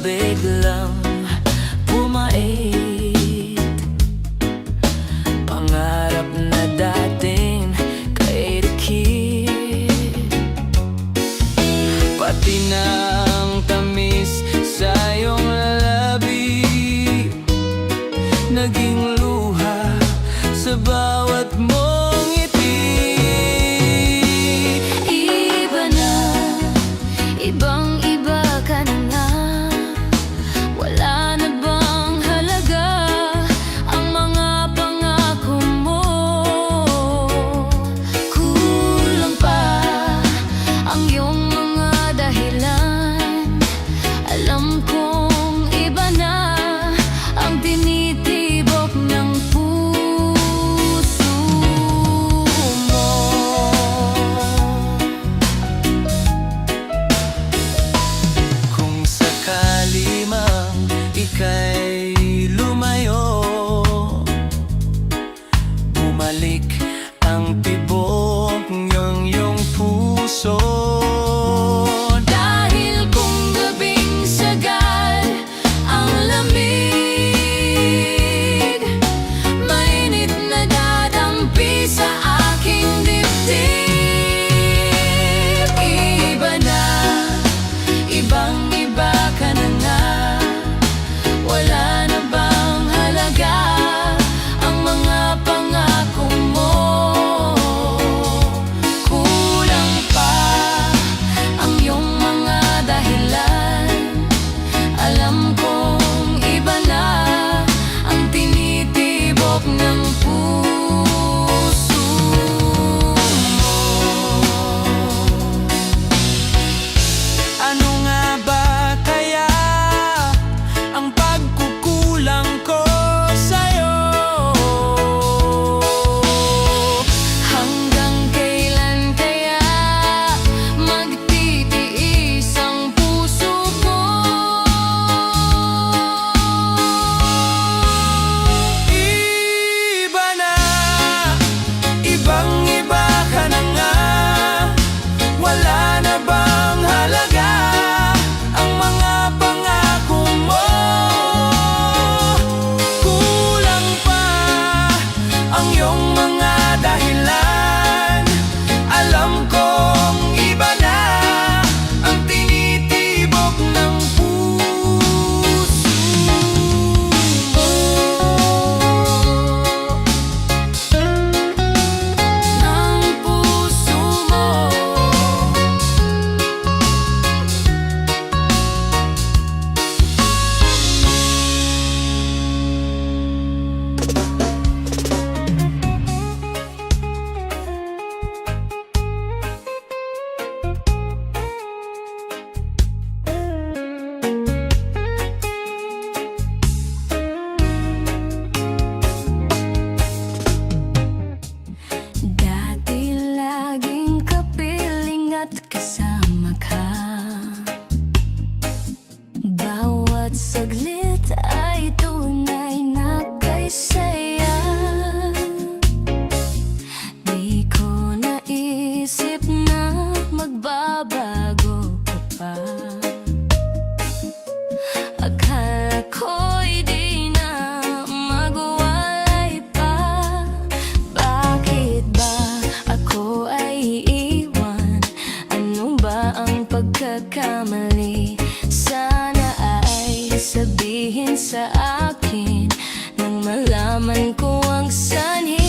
biglang bumait. Pangarap na dating kay dikit, pati na ang tamis sa iyong labi naging luha sa bawat mong ngiti. Iba na, ibang-iba ka na nga. Wala na bang halaga ang mga pangako mo? Kulang pa ang iyong mga dahilan. Alam kong iba na ang tinitibok ng puso mo. Kung sakali mang ika'y lumayo, bumalik ang tibok ng iyong puso. Dahil kung gabing sagal ang lamig, mainit na dadampi sa aking dibdib. Iba na, ibang-iba ka na nga. Wala na bang halaga ang mga pangako mo? Kulang pa ang iyong mga dahilan. Alam kong iba na ang tinitibok ng puso mo. Ano nga ba kaya ang pagkukulang ko sa'yo? Hanggang kailan kaya magtitiis ang puso ko? Iba na, ibang-iba ka na nga. Wala na bang halaga ang mga pangako mo? Kulang pa ang iyong mga dahilan. Alam kong iba na ang tinitibok ng puso mo. Ng puso mo. Dati laging kapiling at kasama ka. Bawat saglit ay tunay na kay saya. Di ko naisip na magbabago ka pa. Akala ko'y di na magwalay pa. Bakit ba ako ay iiwan? Ano ba ang pagkakamali? Sana ay sabihin sa akin nang malaman ko ang sanhi.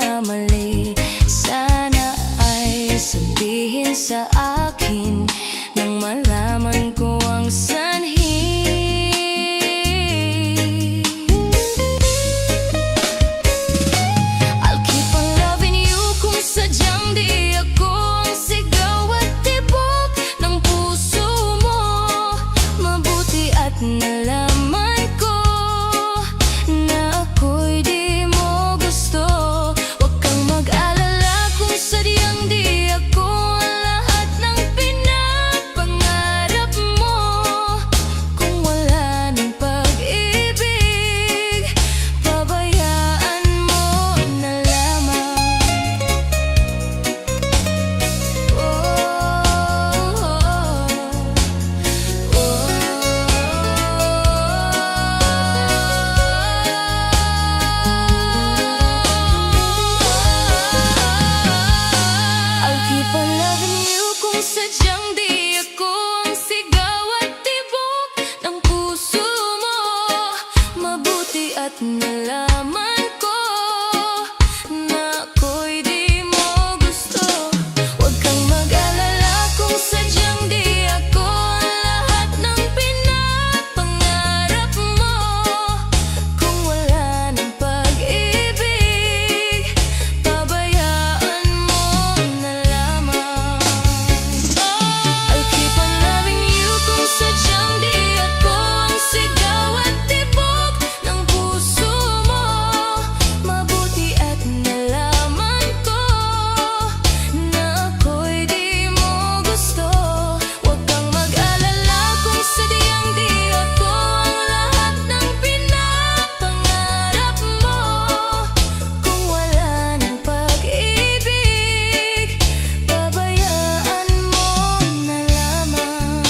nagkamali. Sana ay sabihin sa akin nang malaman ko ang sanhi. I'll keep on loving you kung sadyang di ako ang sigaw at tibok ng puso mo. Mabuti at nalaman ko na ako'y di mo gusto. Huwag kang mag-alala kung sadyang di ako ang lahat ng pinapangarap mo. Kung wala ng pag-ibig, pabayaan mo na lamang. I'll keep on loving you kung sadyang di ako ang sigaw at tibok ng puso mo. Mabuti at nalaman ko na ako'y di mo gusto. Huwag kang mag-alala kung sadyang di ako ang lahat ng pinapangarap mo. Kung wala ng pag-ibig, pabayaan mo na lamang. I'll keep on loving you kung sadyang di ako ang sigaw at tibok ng puso mo. Mabuti at nalaman ko na ako'y di mo gusto. Huwag kang mag-alala kung sadyang di ako ang lahat ng pinapangarap mo. Kung wala ng pag-ibig, pabayaan mo na lamang.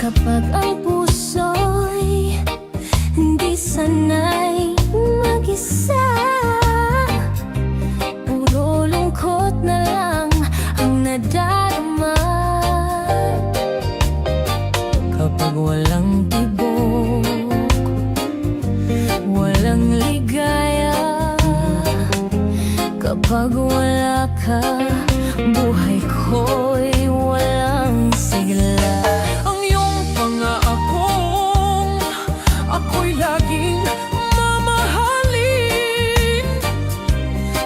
Kapag ang puso'y hindi sanay mag-isa, puro lungkot na lang ang nadarama. Kapag walang tibok, walang ligaya. Kapag wala ka, buhay ko'y walang sigla. Ang iyong pangaakong ako'y laging mamahalin.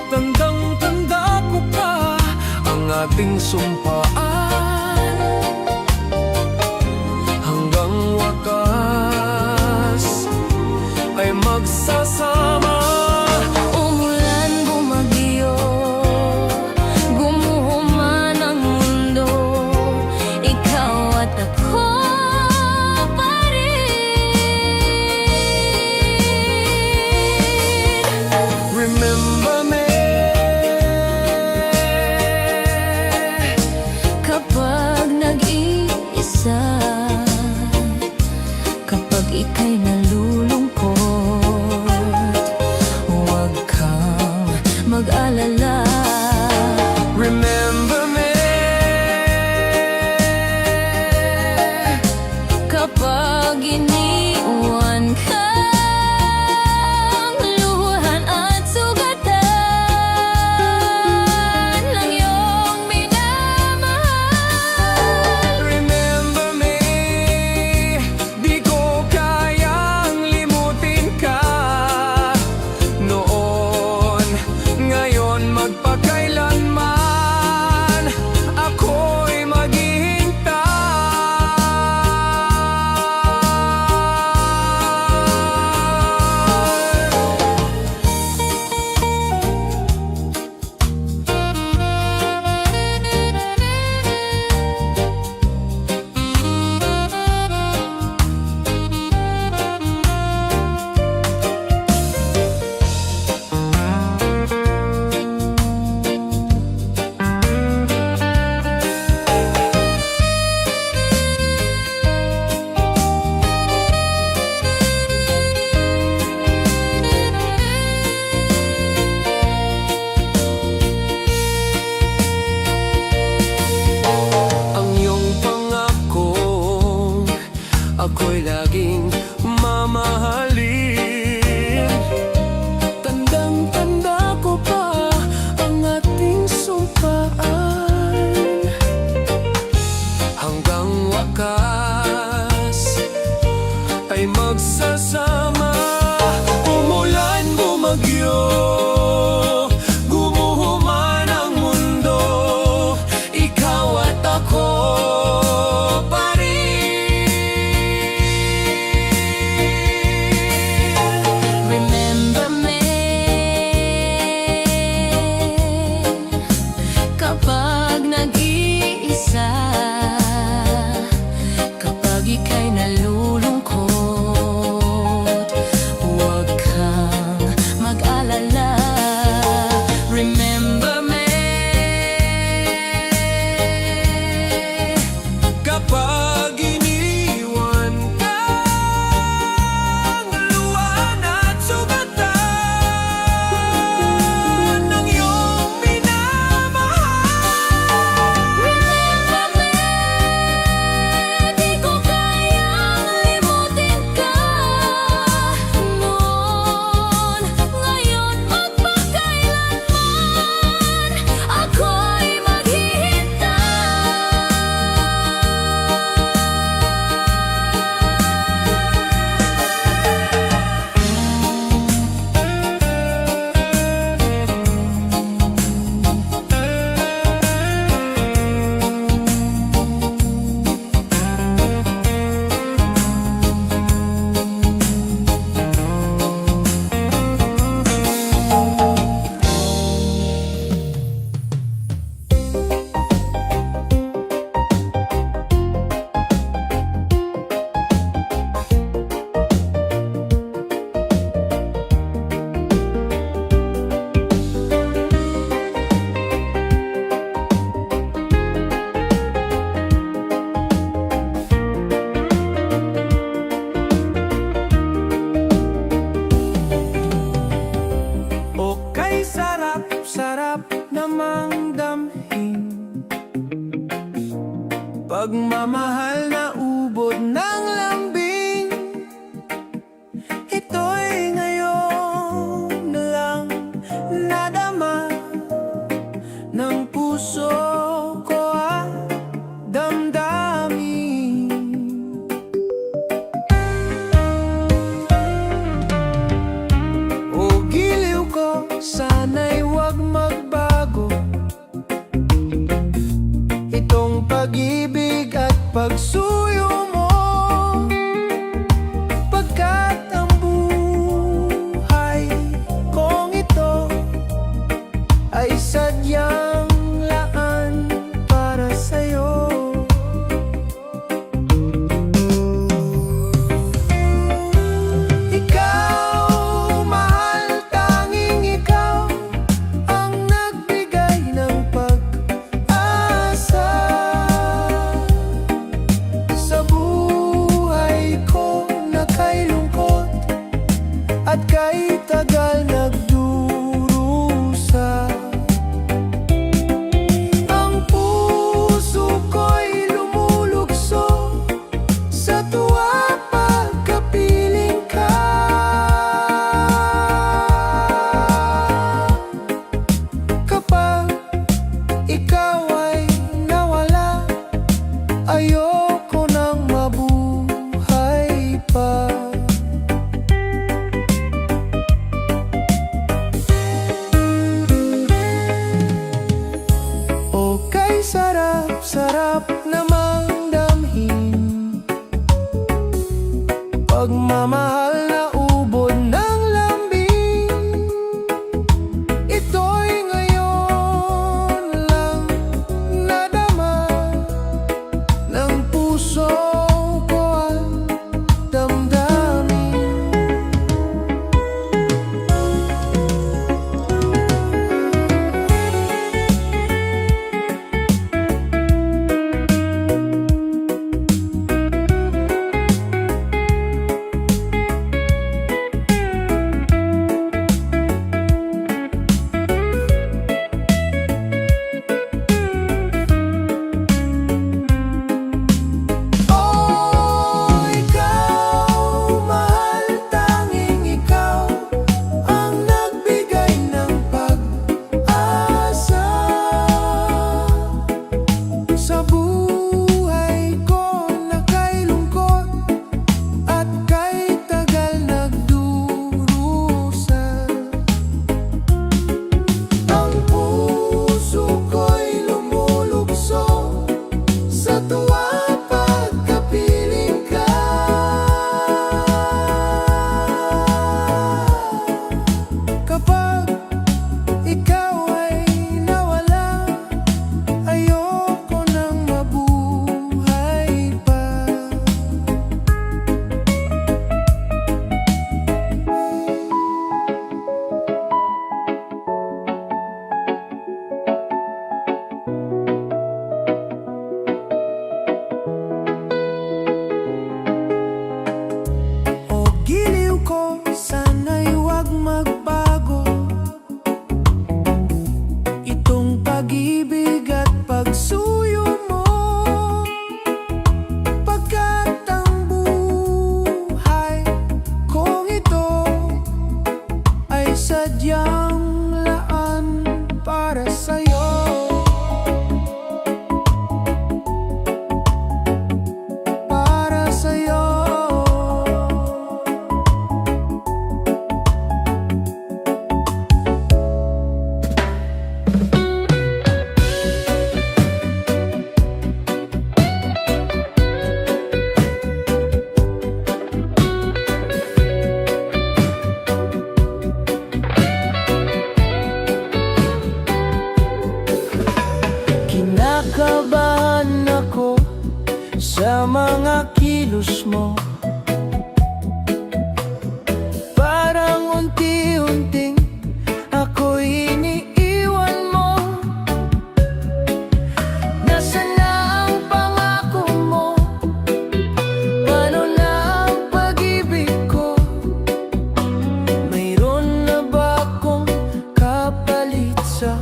Tandang-tanda ko pa ang ating sumpaan. Hanggang wakas ay magsasama. Umulan, bumagyo, gumuho man ang mundo, ikaw at ako pa rin. Remember me ako'y laging mamahalin. Tandang-tanda ko pa ang ating sumpaan, hanggang wakas ay magsasama. Umulan, bumagyo, gumuho man ang mundo, ikaw at ako pa rin. Remember me kapag nag-iisa, kapag ika'y nalulungkot, huwag kang mag-alala. Remember me Kapag iniwan kang luwan at sugatan ng iyong minamahal. Remember me, di ko kayang limutin ka noon, ngayon at pagkailanman ako'y maghihintay. O kay sarap-sarap namang damhin, pagmamahal na ubod ng lambing. Ito'y ngayon na lang nadama ng puso ko at damdamin. O giliw ko, sana'y huwag magbago itong pag-ibig at pagsuyo mo, pagkat ang buhay kong ito ay sadyang laan para sa'yo. Ikaw, mahal, tanging ikaw ang nagbigay ng pag-asa sa buhay ko na kay lungkot at kay tagal nagdurusa. Ang puso ko'y lumulugso sa tuwa pagkapiling ka. Kapag ikaw ay nawala, ayoko nang mabuhay pa. O kay sarap-sarap namang damhin, pagmamahal na ubod ng lambing. Ito'y ngayon lang nadama ng puso ko at damdamin. mo. Parang unti-unting ako'y iniiwan mo. Nasaan na ang pangako mo? Paano na ang pag-ibig ko? Mayroon na ba akong kapalit sa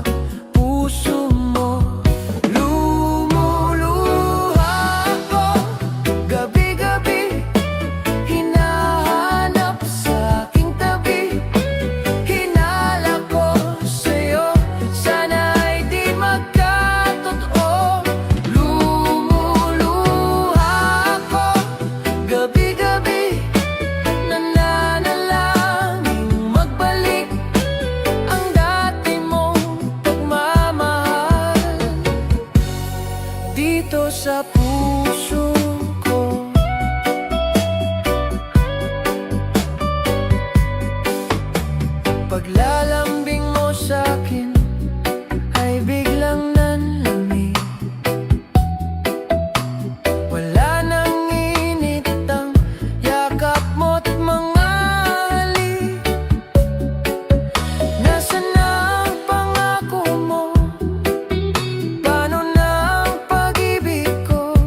puso mo? Lumuluha ako gabi-gabi, hinahanap sa aking tabi. Hinala ko sa'yo, sana'y di magkatotoo. Lumuluha ako gabi-gabi, nananalangin magbalik ang dati mong pagmamahal dito sa puso ko. Paglalambing mo sa'kin ay biglang nanlamig. Wala nang init ang yakap mo't mga halik. Nasaan na ang pangako mo? Paano na ang pag-ibig ko?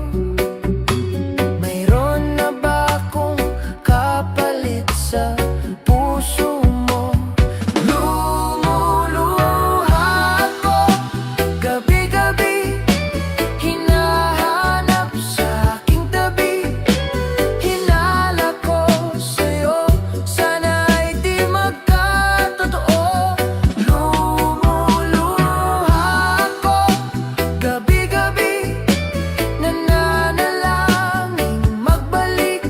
Mayroon na ba akong kapalit sa puso mo? Lumuluha ako gabi-gabi, hinahanap sa aking tabi. Hinala ko sa'yo, sana'y di magkatotoo. Lumuluha ako gabi-gabi, nananalangin magbalik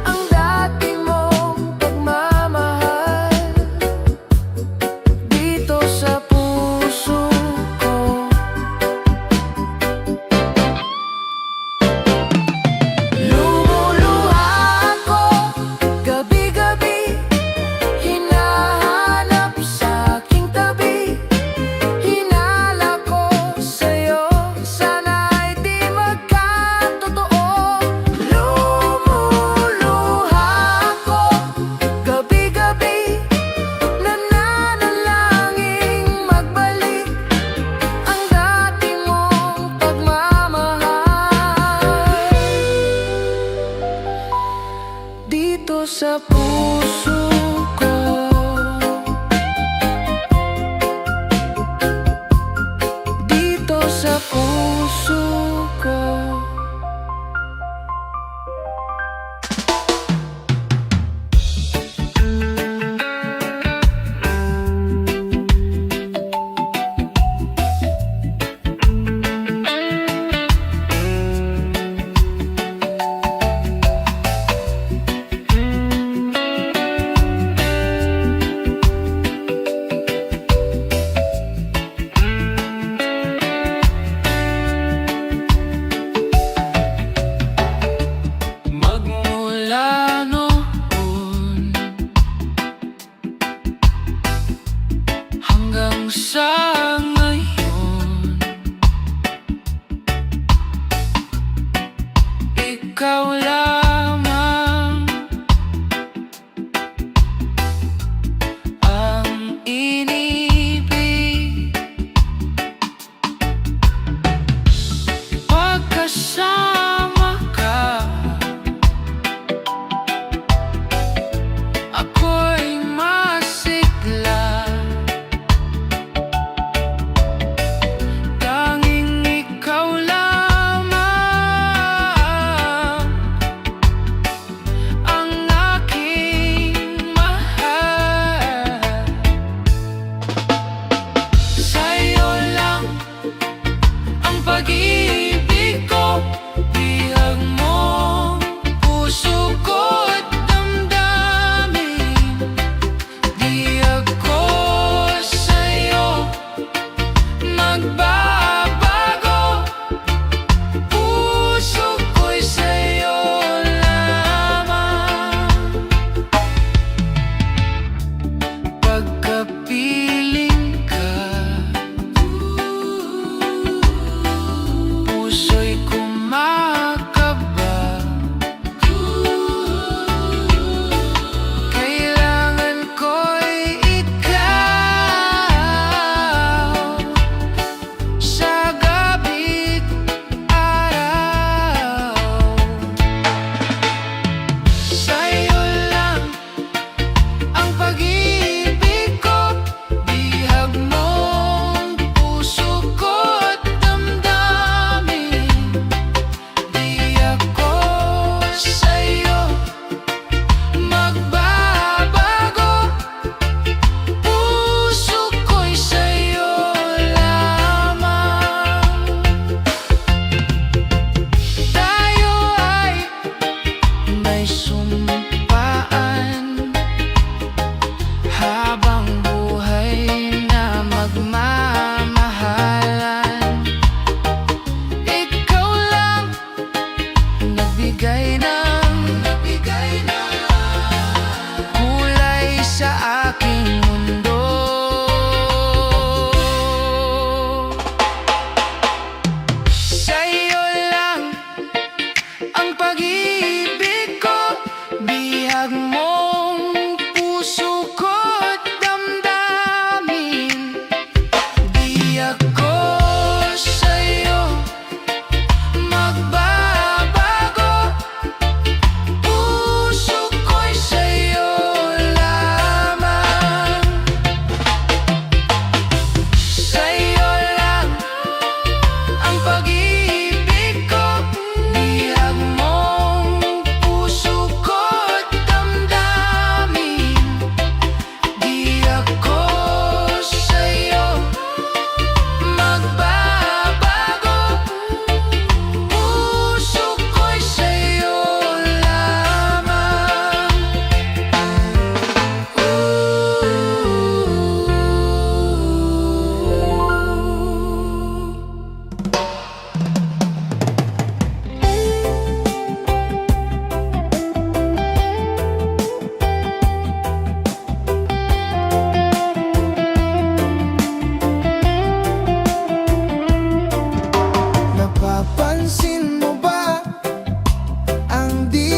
ang dati mong pagmamahal dito sa puso ko. Lumuluha ako gabi-gabi, hinahanap sa aking tabi. Hinala ko sa'yo, sana'y di magkatotoo. Lumuluha ako gabi-gabi, nananalangin magbalik ang dati mong pagmamahal dito sa puso ko. Dito sa puso ko.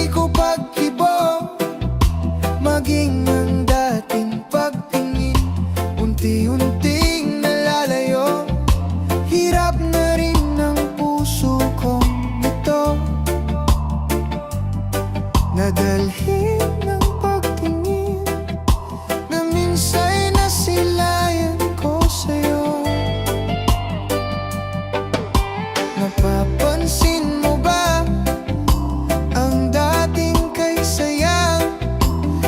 di ko pagkibo, maging ang dating pagtingin, unti-unting nalalayo. Hirap na rin ang puso kong ito, nadalhin ng pagtingin na minsa'y nasilayan ko sa'yo. Napapansin mo ba ang dating kay saya?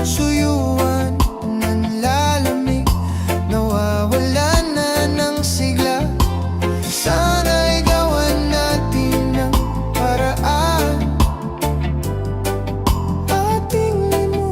Suyuan ng lalamig, nawawala na ng sigla. Sana'y gawan natin ng paraan, ating limutin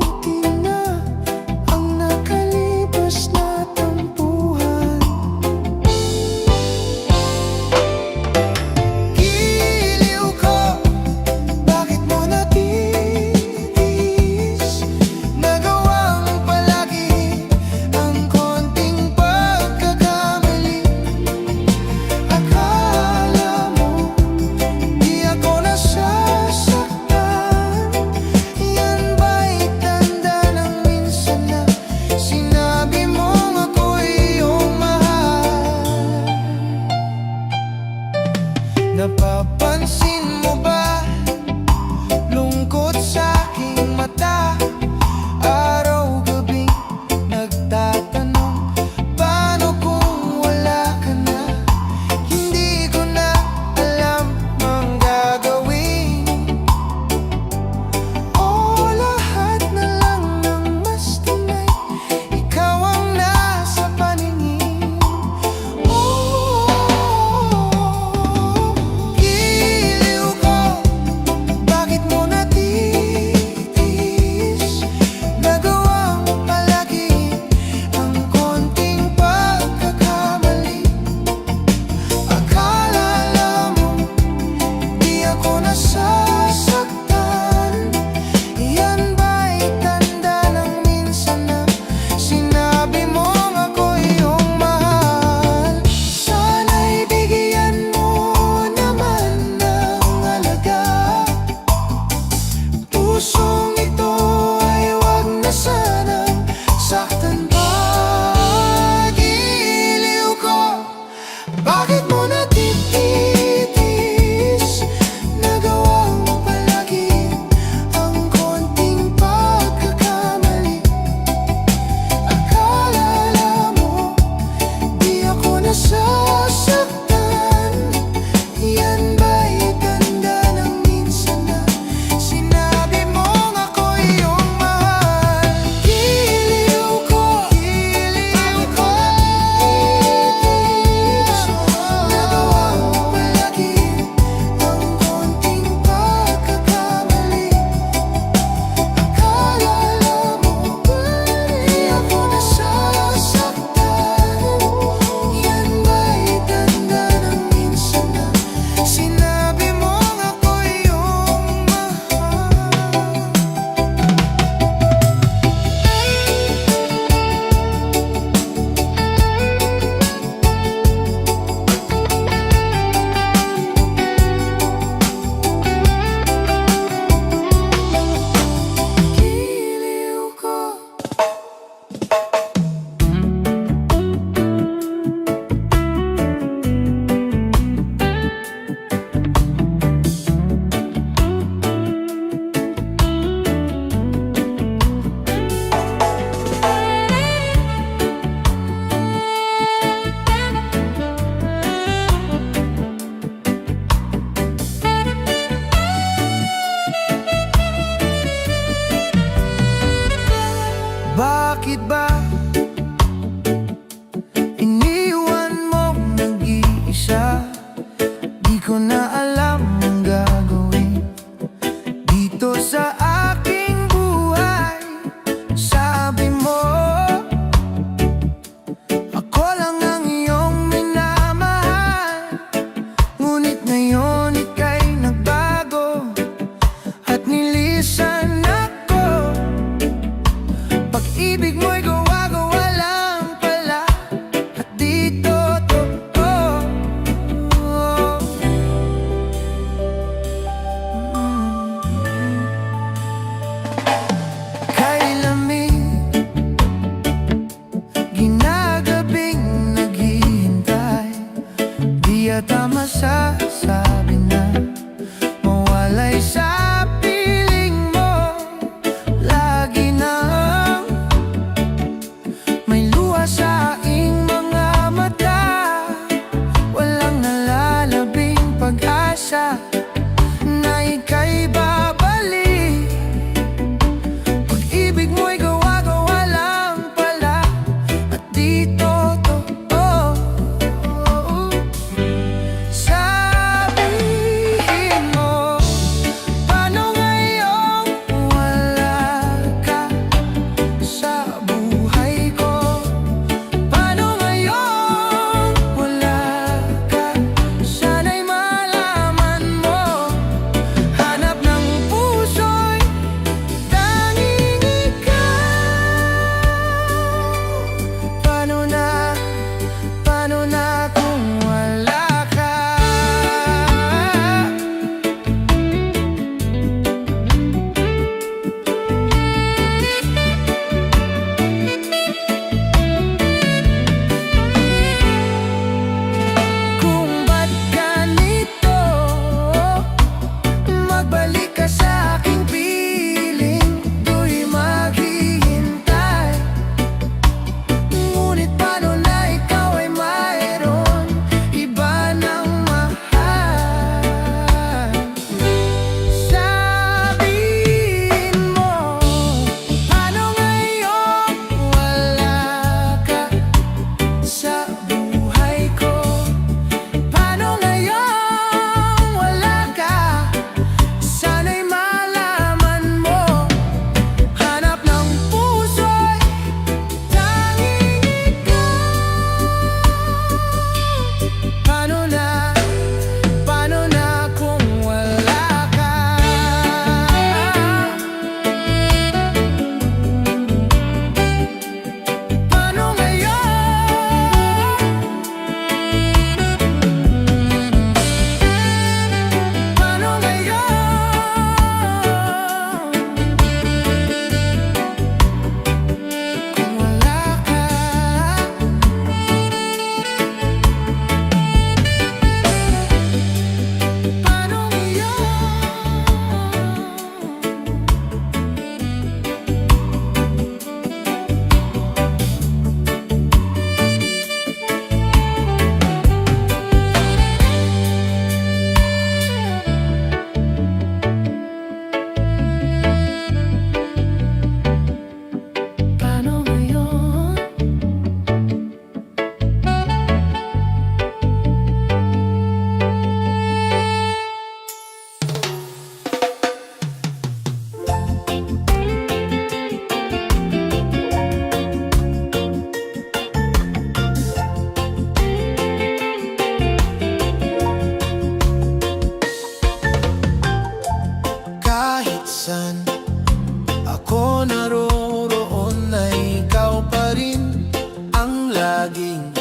ako naroroon ay ikaw pa rin ang laging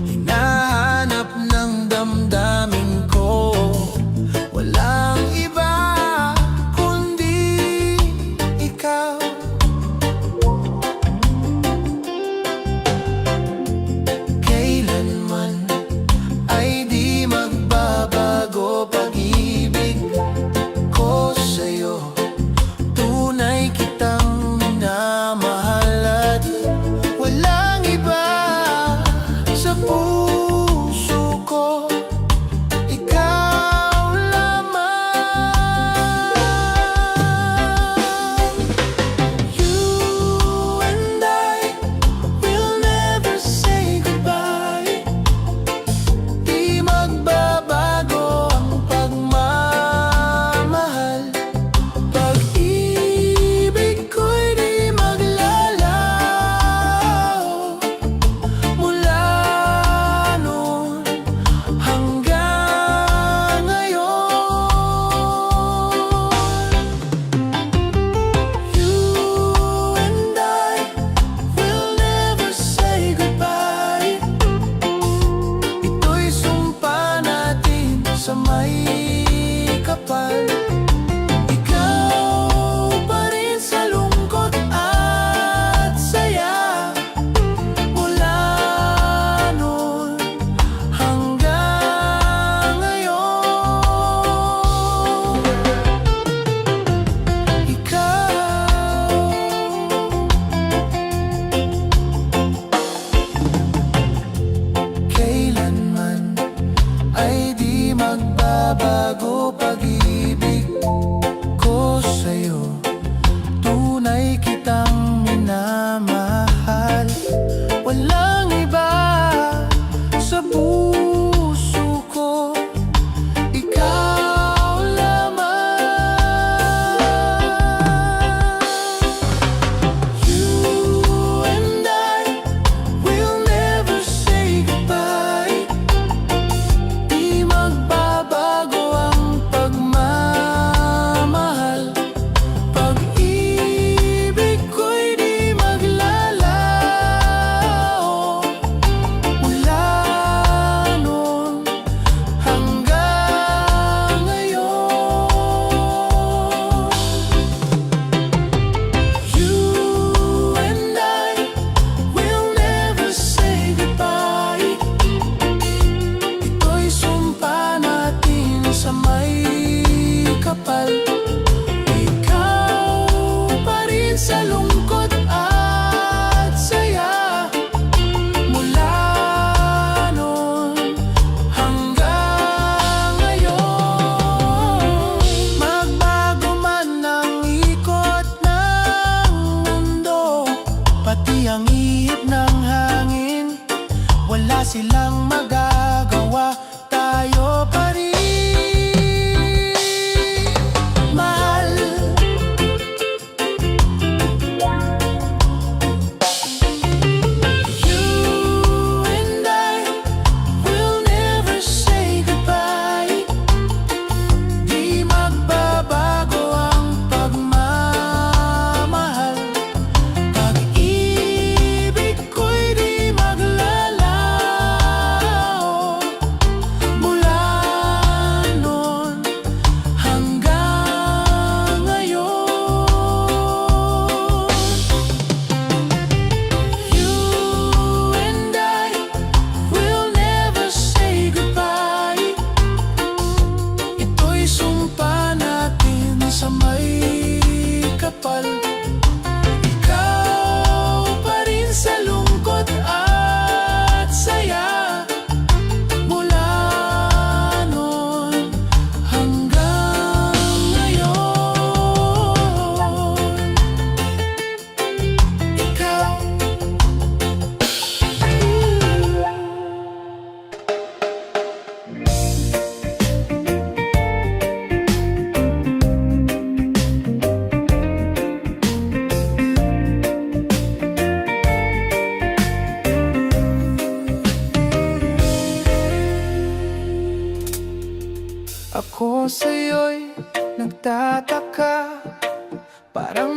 hinahanap ng damdamin ko. Walang iba kundi ikaw. Kailanman ay di magbabago pag-ibig ko sa'yo. Tunay kitang minamahal at walang iba sa puso ko. Ikaw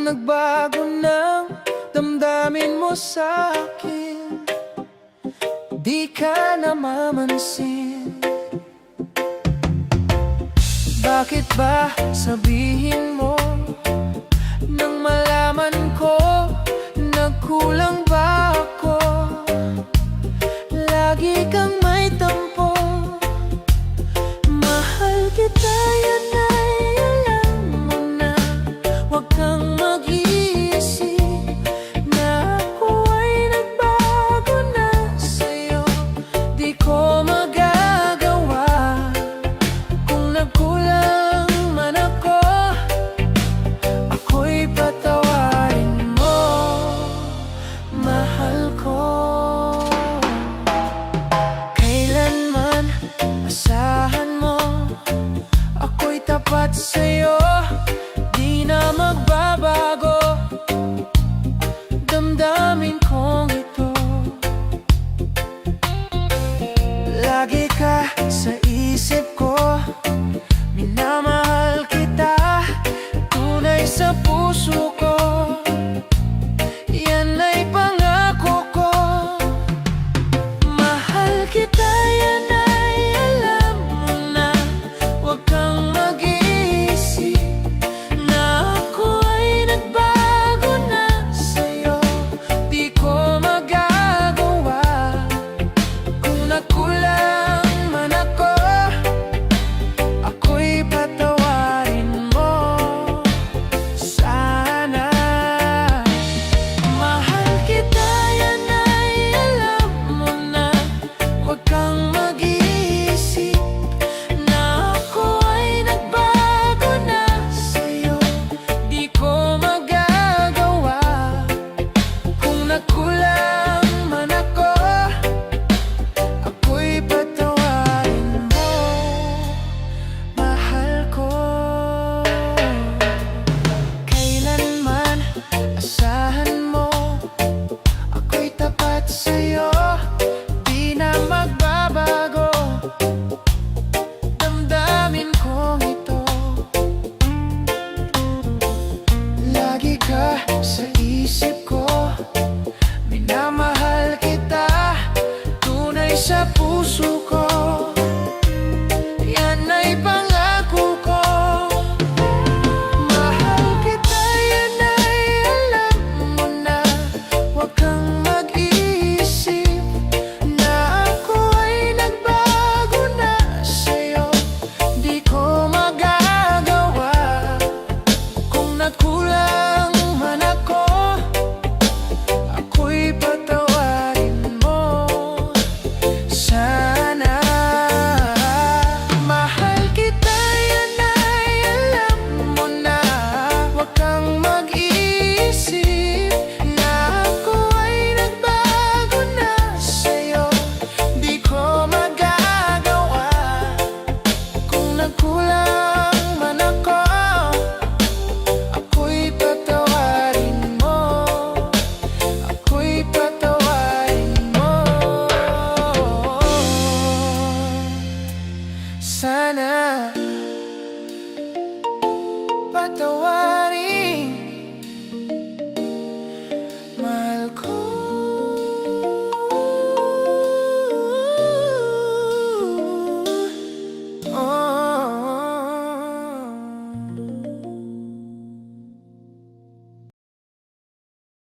nagbago ng damdamin mo sa'kin, di ka namamansin. Bakit ba sabihin mo nang malaman ko nagkulang ba ako? Lagi kang may tampo. Mahal kita, yan ay alam mo na. Huwag kang mag-iisip na ako ay nagbago na sa'yo. Di ko magagawa kung nagkulang man ako. Ako'y patawarin mo, mahal ko. Kailanman asahan mo, ako'y tapat sa'yo, di na magbabago damdamin kong ito. Lagi ka sa isip ko, minamahal kita, tunay sa puso ko. Yan ay pangako ko. Mahal kita, yan ay alam mo na. Huwag kang mag-iisip na ako ay nagbago na sa'yo. Di ko magagawa kung nagkulang man ako. Ako'y patawarin mo sana. Mahal kita, yan ay alam mo na. Huwag kang mag-iisip na ako ay nagbago na sa'yo. Di ko magagawa kung nagkulang man ako. Ako'y patawarin mo, mahal ko. Kailanman asahan mo, ako'y tapat sa'yo, di na magbabago damdamin kong ito. Lagi ka sa isip ko, minamahal kita, tunay sa puso ko. Yan ay pangako ko. Mahal kita, yan ay alam mo na. Huwag kang mag-iisip na ako ay nagbago na sa'yo. Di ko magagawa kung nagkulang man ako. Ako'y patawarin mo sana. Mahal kita, yan ay alam mo na. Huwag kang mag-iisip na ako ay nagbago na sa'yo. Di ko magagawa kung nagkulang man ako. Ako'y patawarin mo, ako'y patawarin mo sana.